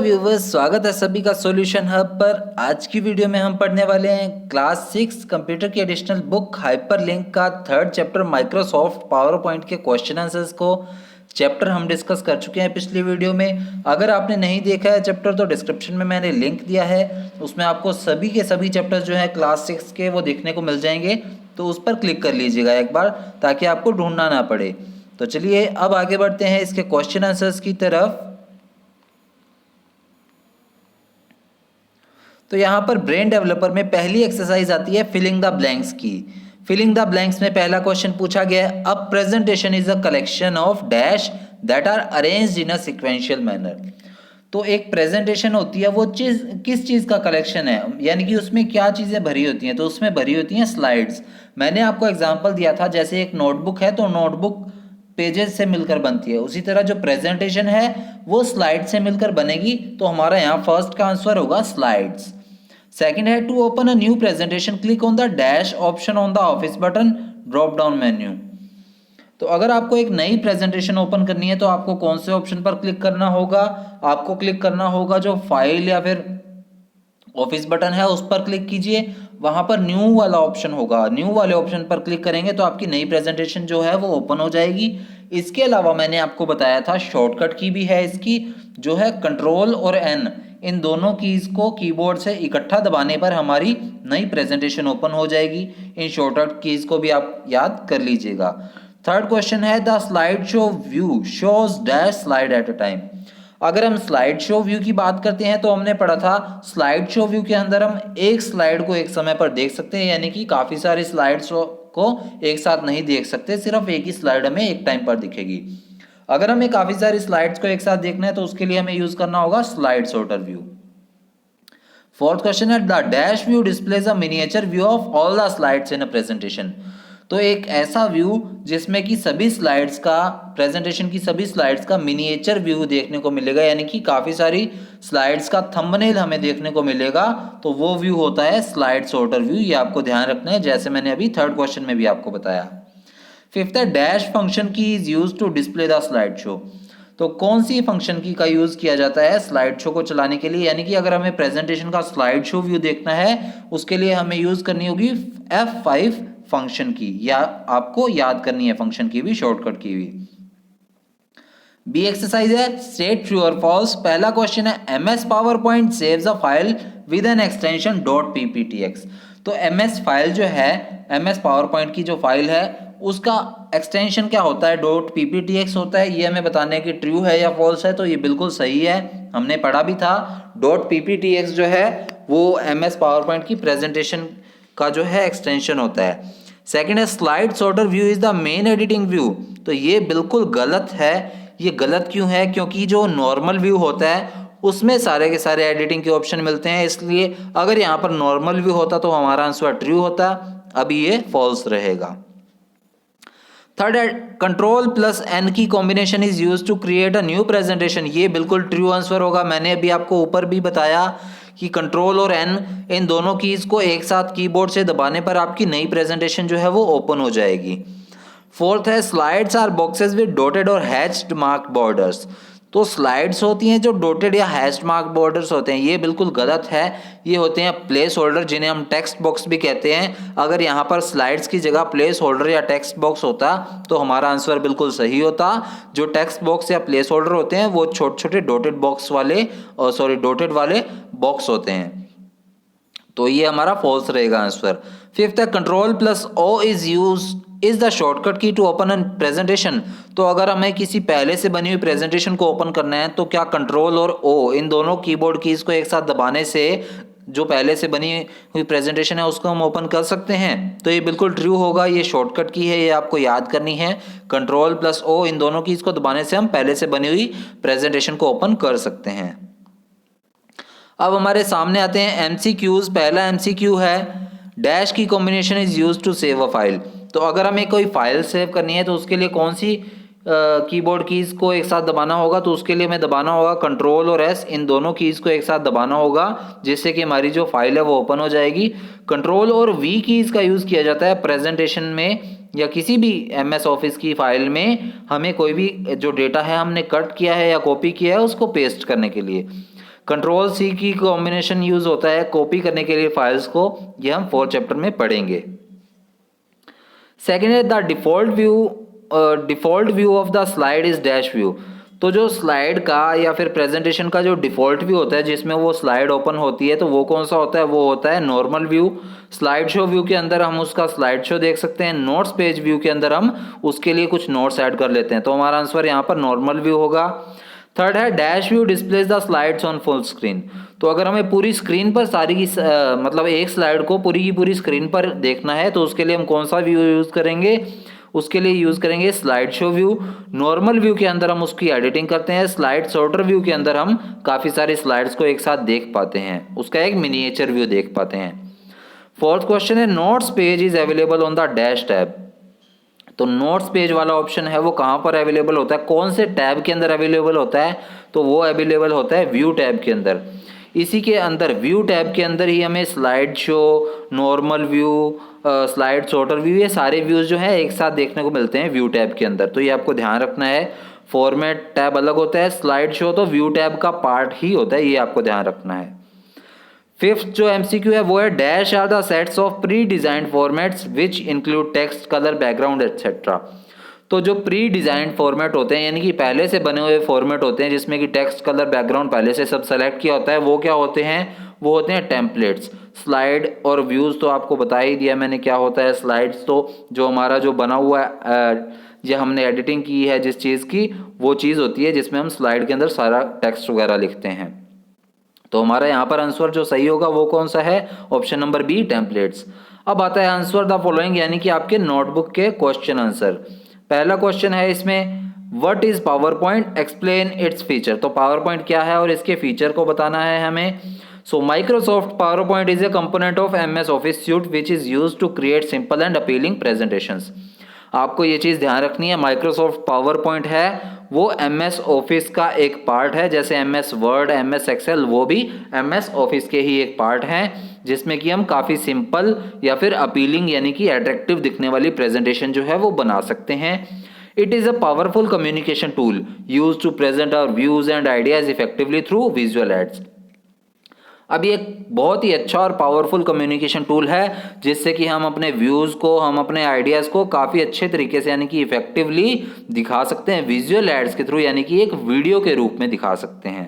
Viewers, स्वागत है सभी का सॉल्यूशन हब पर। आज की वीडियो में हम पढ़ने वाले हैं क्लास 6 कंप्यूटर की एडिशनल बुक हाइपरलिंक का third chapter Microsoft PowerPoint के क्वेश्चन आंसर्स को। चैप्टर हम डिस्कस कर चुके हैं पिछली वीडियो में। अगर आपने नहीं देखा है चैप्टर तो डिस्क्रिप्शन में मैंने लिंक दिया है, उसमें आपको सभी के सभी चैप्टर जो है क्लास 6 के वो देखने को मिल जाएंगे, तो उस पर क्लिक कर लीजिएगा एक बार ताकि आपको ढूंढना ना पड़े। तो चलिए अब आगे बढ़ते हैं इसके क्वेश्चन आंसर्स की तरफ। तो यहाँ पर ब्रेन डेवलपर में पहली एक्सरसाइज आती है फिलिंग द ब्लैंक्स की। फिलिंग द ब्लैंक्स में पहला क्वेश्चन पूछा गया है, a presentation is a collection of dash that are arranged in a sequential manner. तो एक प्रेजेंटेशन होती है, वो चीज किस चीज का कलेक्शन है, यानी कि उसमें क्या चीजें भरी होती हैं। तो उसमें भरी होती हैं स्लाइड्स। मैंने आपको एग्जांपल दिया था, जैसे एक नोटबुक है तो नोटबुक पेजेस से मिलकर बनती है, उसी तरह जो प्रेजेंटेशन है वो स्लाइड से मिलकर बनेगी। तो हमारा यहाँ फर्स्ट का आंसर होगा स्लाइड्स। सेकंड है, to open a new presentation click on the dash option on the office button drop down menu. तो अगर आपको एक नई प्रेजेंटेशन ओपन करनी है तो आपको कौन से ऑप्शन पर क्लिक करना होगा? आपको क्लिक करना होगा जो फाइल या फिर ऑफिस बटन है उस पर क्लिक कीजिए, वहां पर न्यू वाला ऑप्शन होगा, न्यू वाले ऑप्शन पर क्लिक करेंगे तो आपकी नई प्रेजेंटेशन जो है वो ओपन हो जाएगी। इसके अलावा मैंने आपको बताया था शॉर्टकट की भी है इसकी, जो है कंट्रोल और एन, इन दोनों कीज को कीबोर्ड से इकट्ठा दबाने पर हमारी नई प्रेजेंटेशन ओपन हो जाएगी। इन शॉर्टकट कीज को भी आप याद कर लीजिएगा। थर्ड क्वेश्चन है, the slide show view shows dash slide at a time. अगर हम स्लाइड शो व्यू की बात करते हैं तो हमने पढ़ा था स्लाइड शो व्यू के अंदर हम एक स्लाइड को एक समय पर देख सकते हैं, यानी कि काफी सारी स्लाइड्स को एक साथ नहीं देख सकते, सिर्फ एक ही स्लाइड हमें एक टाइम पर दिखेगी। अगर हमें काफी सारी स्लाइड्स को एक साथ देखना है तो उसके लिए हमें यूज करना होगा slide sorter view. Fourth question है, the dash view displays a miniature view of all the slides in a presentation. तो एक ऐसा व्यू जिसमें कि सभी स्लाइड्स का, प्रेजेंटेशन की सभी स्लाइड्स का मिनिएचर व्यू देखने को मिलेगा, यानी कि काफी सारी स्लाइड्स का थंबनेल हमें देखने को मिलेगा, तो वो व्यू होता है स्लाइड सॉर्टर व्यू। ये आपको ध्यान रखना है, जैसे मैंने अभी थर्ड क्वेश्चन में भी आपको बताया। फिफ्थ है, dash function key is use to display the slide show. तो कौन सी फंक्शन की का यूज किया जाता है स्लाइड शो को चलाने के लिए, यानी कि अगर हमें प्रेजेंटेशन का स्लाइड शो व्यू देखना है उसके लिए हमें यूज करनी होगी F5 फंक्शन की, या आपको याद करनी है फंक्शन की भी, शॉर्टकट की भी। बी एक्सरसाइज है, स्टेट ट्रू और फॉल्स। पहला क्वेश्चन है, MS power point saves a file with an extension .pptx। तो एमएस फाइल जो है, एमएस पावर पॉइंट की जो फाइल है उसका एक्सटेंशन क्या होता है? .pptx होता है। ये हमें बताने की ट्रू है या फॉल्स है, तो ये बिल्कुल सही है, हमने पढ़ा भी था। .pptx जो है वो एमएस पावर पॉइंट की प्रेजेंटेशन का जो है एक्सटेंशन होता है। सेकंड है, slide sorter view is the main editing view. तो ये बिल्कुल गलत है। ये गलत क्यों है? क्योंकि जो नॉर्मल व्यू होता है उसमें सारे के सारे एडिटिंग के ऑप्शन मिलते हैं, इसलिए अगर यहाँ पर नॉर्मल व्यू होता तो हमारा आंसर ट्रू होता, अभी ये फॉल्स रहेगा। थर्ड है, control plus N key combination is use to create a new presentation. ये बिल्कुल ट्रू आंसर होगा। मैंने अभी आपको ऊपर भी बताया कि कंट्रोल और एन, इन दोनों कीज को एक साथ कीबोर्ड से दबाने पर आपकी नई प्रेजेंटेशन जो है वो ओपन हो जाएगी। फोर्थ है, slides are boxes with dotted और हैच्ड मार्क बॉर्डर्स। तो स्लाइड्स होती हैं जो डॉटेड या हैच्ड मार्क बॉर्डर्स होते हैं, ये बिल्कुल गलत है। ये होते हैं प्लेस होल्डर, जिन्हें हम टेक्स्ट बॉक्स भी कहते हैं। अगर यहाँ पर स्लाइड्स की जगह प्लेस होल्डर या टेक्स्ट बॉक्स होता तो हमारा आंसर बिल्कुल सही होता। जो टेक्स्ट बॉक्स या प्लेस होल्डर होते हैं वो छोटे छोटे डॉटेड बॉक्स वाले, डॉटेड वाले बॉक्स होते हैं, तो ये हमारा फॉल्स रहेगा आंसर। फिफ्थ है, control plus O is the shortcut key to open an presentation. तो अगर हमें किसी पहले से बनी हुई प्रेजेंटेशन को ओपन करना है तो क्या कंट्रोल और ओ, इन दोनों कीबोर्ड कीज को एक साथ दबाने से जो पहले से बनी हुई प्रेजेंटेशन है उसको हम ओपन कर सकते हैं? तो ये बिल्कुल ट्रू होगा, ये शॉर्टकट की है, ये आपको याद करनी है। कंट्रोल प्लस ओ, इन दोनों कीज को दबाने से हम पहले से बनी हुई प्रेजेंटेशन को ओपन कर सकते हैं। अब हमारे सामने आते हैं एमसीक्यूज। पहला एमसीक्यू है, dash key combination is used to save a file. तो अगर हमें कोई फाइल सेव करनी है तो उसके लिए कौन सी कीबोर्ड कीज को एक साथ दबाना होगा? तो उसके लिए हमें दबाना होगा कंट्रोल और एस, इन दोनों कीज को एक साथ दबाना होगा, जिससे कि हमारी जो फाइल है वो ओपन हो जाएगी। कंट्रोल और वी कीज का यूज किया जाता है प्रेजेंटेशन में या किसी भी एमएस ऑफिस की फाइल में हमें कोई भी जो डेटा है हमने कट किया है या कॉपी किया है उसको पेस्ट करने के लिए। कंट्रोल सी की कॉम्बिनेशन यूज होता है कॉपी करने के लिए फाइल्स को, ये हम 4th चैप्टर में पढ़ेंगे। सेकेंड है the default view of the slide is dash view. तो जो स्लाइड का या फिर प्रेजेंटेशन का जो डिफॉल्ट व्यू होता है जिसमें वो स्लाइड ओपन होती है, तो वो कौन सा होता है? वो होता है normal view. Slide show view के अंदर हम उसका स्लाइड शो देख सकते हैं। नोट्स पेज व्यू के अंदर हम उसके लिए कुछ नोट्स ऐड कर लेते हैं, तो हमारा आंसर यहाँ पर नॉर्मल व्यू होगा। थर्ड है dash view displays the slides on full screen. तो अगर हमें पूरी स्क्रीन पर सारी की मतलब एक स्लाइड को पूरी की पूरी स्क्रीन पर देखना है तो उसके लिए हम कौन सा व्यू यूज करेंगे? उसके लिए यूज करेंगे slide show view. Normal view के अंदर हम उसकी एडिटिंग करते हैं। स्लाइड सॉर्टर व्यू के अंदर हम काफी सारी स्लाइड्स को एक साथ देख पाते हैं, उसका एक मिनिएचर व्यू देख पाते हैं। फोर्थ क्वेश्चन है notes page is available on the dash tab. तो नोट्स पेज वाला ऑप्शन है वो कहाँ पर अवेलेबल होता है, कौन से टैब के अंदर अवेलेबल होता है? तो वो अवेलेबल होता है व्यू टैब के अंदर। इसी के अंदर व्यू टैब के अंदर ही हमें slide show, normal view, slide sorter view, ये सारे व्यूज जो है एक साथ देखने को मिलते हैं व्यू टैब के अंदर। तो ये आपको ध्यान रखना है। फॉर्मेट टैब अलग होता है, स्लाइड शो तो व्यू टैब का पार्ट ही होता है, ये आपको ध्यान रखना है। फिफ्थ जो एमसीक्यू है वो है dash are the sets of pre designed formats which include text, colour, background etcetera. तो जो प्री डिजाइंड फॉर्मेट होते हैं यानी कि पहले से बने हुए फॉर्मेट होते हैं जिसमें कि टेक्स्ट, कलर, बैकग्राउंड पहले से सब सेलेक्ट किया होता है, वो क्या होते हैं? वो होते हैं टेम्पलेट्स। स्लाइड और व्यूज तो आपको बता ही दिया मैंने क्या होता है। स्लाइड्स तो जो हमारा जो बना हुआ जो हमने एडिटिंग की है जिस चीज़ की, वो चीज़ होती है जिसमें हम स्लाइड के अंदर सारा टेक्स्ट वगैरह लिखते हैं। तो हमारा यहाँ पर आंसर जो सही होगा वो कौन सा है? Option number B, templates. अब आता है आंसर द फॉलोइंग यानी कि आपके नोटबुक के क्वेश्चन आंसर। पहला क्वेश्चन है इसमें what is PowerPoint, explain its feature. तो पावर पॉइंट क्या है और इसके फीचर को बताना है हमें। So Microsoft PowerPoint is a component of MS Office suite which is used to create simple and appealing presentations. आपको ये चीज़ ध्यान रखनी है, माइक्रोसॉफ्ट पावर पॉइंट है वो MS ऑफिस का एक पार्ट है, जैसे MS वर्ड, MS एक्सेल, वो भी MS ऑफिस के ही एक पार्ट हैं जिसमें कि हम काफ़ी सिंपल या फिर अपीलिंग यानी कि अट्रैक्टिव दिखने वाली प्रेजेंटेशन जो है वो बना सकते हैं। It is a powerful communication tool use to present our views and ideas effectively through visual aids. अब ये एक बहुत ही अच्छा और पावरफुल कम्युनिकेशन टूल है जिससे कि हम अपने व्यूज़ को, हम अपने आइडियाज़ को काफ़ी अच्छे तरीके से यानी कि इफेक्टिवली दिखा सकते हैं विजुअल एड्स के थ्रू, यानी कि एक वीडियो के रूप में दिखा सकते हैं।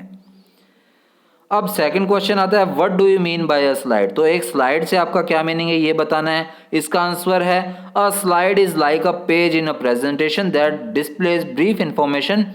अब सेकंड क्वेश्चन आता है what do you mean bye a slide. तो एक स्लाइड से आपका क्या मीनिंग है ये बताना है। इसका आंसर है a slide is like a page in a presentation that displays brief information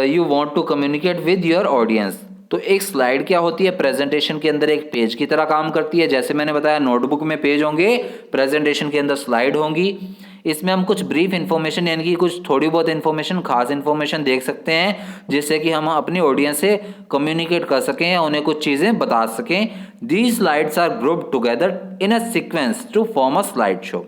you want to communicate with your audience. तो एक स्लाइड क्या होती है? प्रेजेंटेशन के अंदर एक पेज की तरह काम करती है। जैसे मैंने बताया नोटबुक में पेज होंगे, प्रेजेंटेशन के अंदर स्लाइड होंगी। इसमें हम कुछ ब्रीफ इन्फॉर्मेशन यानी कि कुछ थोड़ी बहुत इन्फॉर्मेशन, खास इन्फॉर्मेशन देख सकते हैं जिससे कि हम अपनी ऑडियंस से कम्युनिकेट कर सकें या उन्हें कुछ चीज़ें बता सकें। These slides are grouped together in a sequence to form a slide show.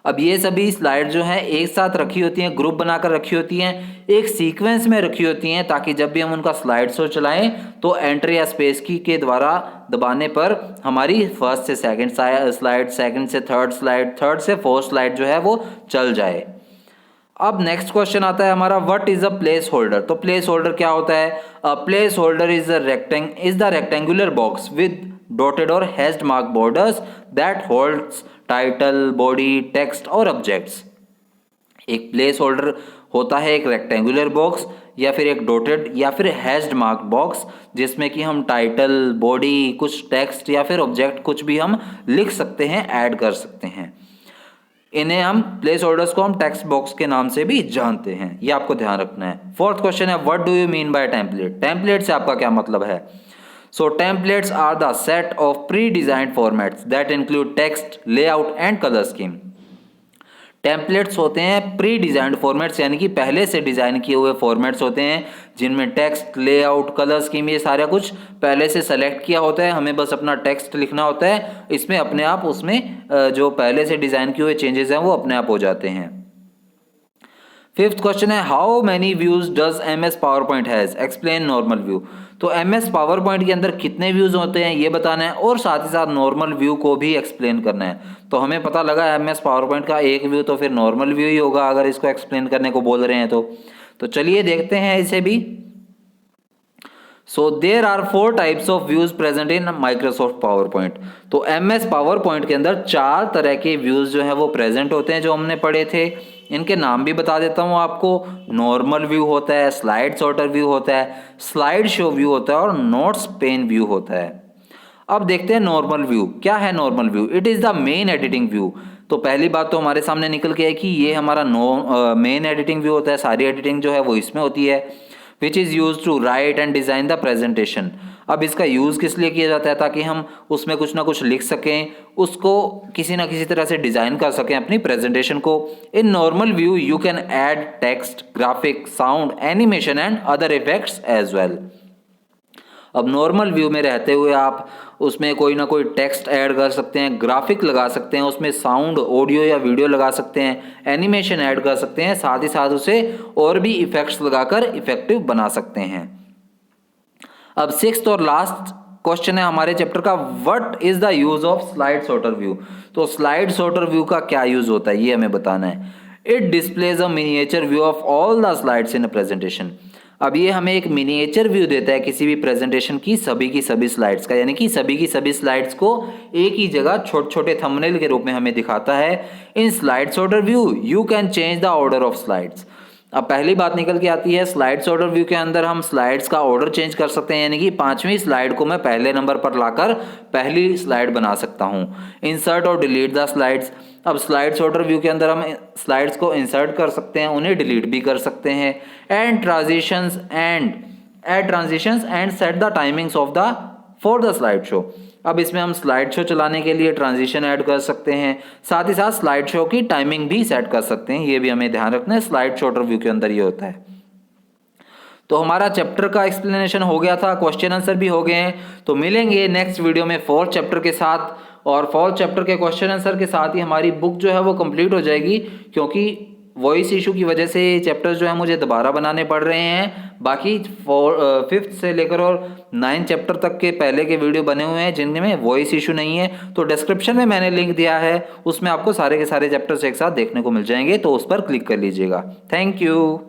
अब ये सभी स्लाइड जो हैं एक साथ रखी होती हैं, ग्रुप बनाकर रखी होती हैं, एक सीक्वेंस में रखी होती हैं ताकि जब भी हम उनका स्लाइड शो चलाएं तो एंटर या स्पेस की के द्वारा दबाने पर हमारी फर्स्ट से सेकंड स्लाइड, सेकंड से थर्ड स्लाइड, थर्ड से फोर्थ स्लाइड जो है वो चल जाए। अब नेक्स्ट क्वेश्चन आता है हमारा what is a placeholder. तो प्लेस होल्डर क्या होता है? A placeholder is the rectangular box with dotted और hashed mark borders that holds title, body, text और ऑब्जेक्ट्स। एक प्लेस होल्डर होता है एक रेक्टेंगुलर बॉक्स या फिर एक डॉटेड या फिर हैश्ड मार्क बॉक्स जिसमें कि हम टाइटल, बॉडी, कुछ टेक्स्ट या फिर ऑब्जेक्ट कुछ भी हम लिख सकते हैं, ऐड कर सकते हैं। इन्हें हम प्लेस होल्डर्स को हम टेक्स्ट बॉक्स के नाम से भी जानते हैं, ये आपको ध्यान रखना है। फोर्थ क्वेश्चन है what do you mean by template. Template से आपका क्या मतलब है? So templates are the set of pre designed formats that include text, layout and colour scheme. Templates होते हैं प्री डिजाइंड फॉर्मेट्स यानी कि पहले से डिजाइन किए हुए फॉर्मेट्स होते हैं जिनमें टेक्स्ट, लेआउट, कलर स्कीम ये सारा कुछ पहले से सेलेक्ट किया होता है। हमें बस अपना टेक्स्ट लिखना होता है, इसमें अपने आप उसमें जो पहले से डिजाइन किए हुए चेंजेस हैं वो अपने आप हो जाते हैं। फिफ्थ क्वेश्चन है how many views does MS power point has, explain normal view. तो MS पावर पॉइंट के अंदर कितने व्यूज होते हैं ये बताना है और साथ ही साथ नॉर्मल व्यू को भी एक्सप्लेन करना है। तो हमें पता लगा MS पावर पॉइंट का एक व्यू तो फिर नॉर्मल व्यू ही होगा अगर इसको एक्सप्लेन करने को बोल रहे हैं तो चलिए देखते हैं इसे भी। So there are 4 types of views present in Microsoft PowerPoint. तो MS पावर पॉइंट के अंदर 4 तरह के व्यूज जो है वो प्रेजेंट होते हैं, जो हमने पढ़े थे। इनके नाम भी बता देता हूँ आपको। नॉर्मल व्यू होता है, स्लाइड सॉर्टर व्यू होता है, स्लाइड शो व्यू होता है और नोट्स पेन व्यू होता है। अब देखते हैं नॉर्मल व्यू। क्या है normal view? It is the main editing view. तो पहली बात तो हमारे सामने निकल के है कि ये हमारा मेन एडिटिंग व्यू होता है। सारी एडिटिंग जो है वो इसमें होती है। Which is use to write and design the presentation. अब इसका यूज़ किस लिए किया जाता है? ताकि हम उसमें कुछ ना कुछ लिख सकें, उसको किसी ना किसी तरह से डिज़ाइन कर सकें अपनी प्रेजेंटेशन को। In normal view you can add text, graphic, sound, animation and other effects as well. अब नॉर्मल व्यू में रहते हुए आप उसमें कोई ना कोई टेक्स्ट ऐड कर सकते हैं, ग्राफिक लगा सकते हैं, उसमें साउंड, ऑडियो या वीडियो लगा सकते हैं, एनिमेशन ऐड कर सकते हैं, साथ ही साथ उसे और भी इफेक्ट्स लगाकर इफेक्टिव बना सकते हैं। अब 6th और लास्ट क्वेश्चन है हमारे चैप्टर का, what is the use of slide sorter view. तो स्लाइड सॉर्टर व्यू का क्या यूज होता है ये हमें बताना है। It displays a miniature view of all the slides in a presentation. अब ये हमें एक मिनिएचर व्यू देता है किसी भी प्रेजेंटेशन की सभी स्लाइड्स का, यानी कि सभी की सभी स्लाइड्स को एक ही जगह छोटे छोटे थंबनेल के रूप में हमें दिखाता है। In slide sorter view you can change the order of slides. अब पहली बात निकल के आती है, स्लाइड सॉर्टर व्यू के अंदर हम स्लाइड्स का ऑर्डर चेंज कर सकते हैं, यानी कि 5वीं स्लाइड को मैं पहले नंबर पर लाकर पहली स्लाइड बना सकता हूं। इंसर्ट और डिलीट द स्लाइड्स। अब स्लाइड सॉर्टर व्यू के अंदर हम स्लाइड्स को इंसर्ट कर सकते हैं, उन्हें डिलीट भी कर सकते हैं। And transitions and add transitions and set the timings of the for the slide show. अब इसमें हम स्लाइड शो चलाने के लिए ट्रांजिशन ऐड कर सकते हैं, साथ ही साथ स्लाइड शो की टाइमिंग भी सेट कर सकते हैं। ये भी हमें ध्यान रखना है, स्लाइड सॉर्टर व्यू के अंदर ये होता है। तो हमारा चैप्टर का एक्सप्लेनेशन हो गया था, क्वेश्चन आंसर भी हो गए हैं। तो मिलेंगे नेक्स्ट वीडियो में 4th चैप्टर के साथ, और 4th चैप्टर के क्वेश्चन आंसर के साथ ही हमारी बुक जो है वो कंप्लीट हो जाएगी, क्योंकि वॉइस इशू की वजह से चैप्टर्स जो है मुझे दोबारा बनाने पड़ रहे हैं। बाकी 5th से लेकर और 9th चैप्टर तक के पहले के वीडियो बने हुए हैं जिनमें वॉइस इशू नहीं है। तो डिस्क्रिप्शन में मैंने लिंक दिया है, उसमें आपको सारे के सारे चैप्टर्स एक साथ देखने को मिल जाएंगे, तो उस पर क्लिक कर लीजिएगा। Thank you.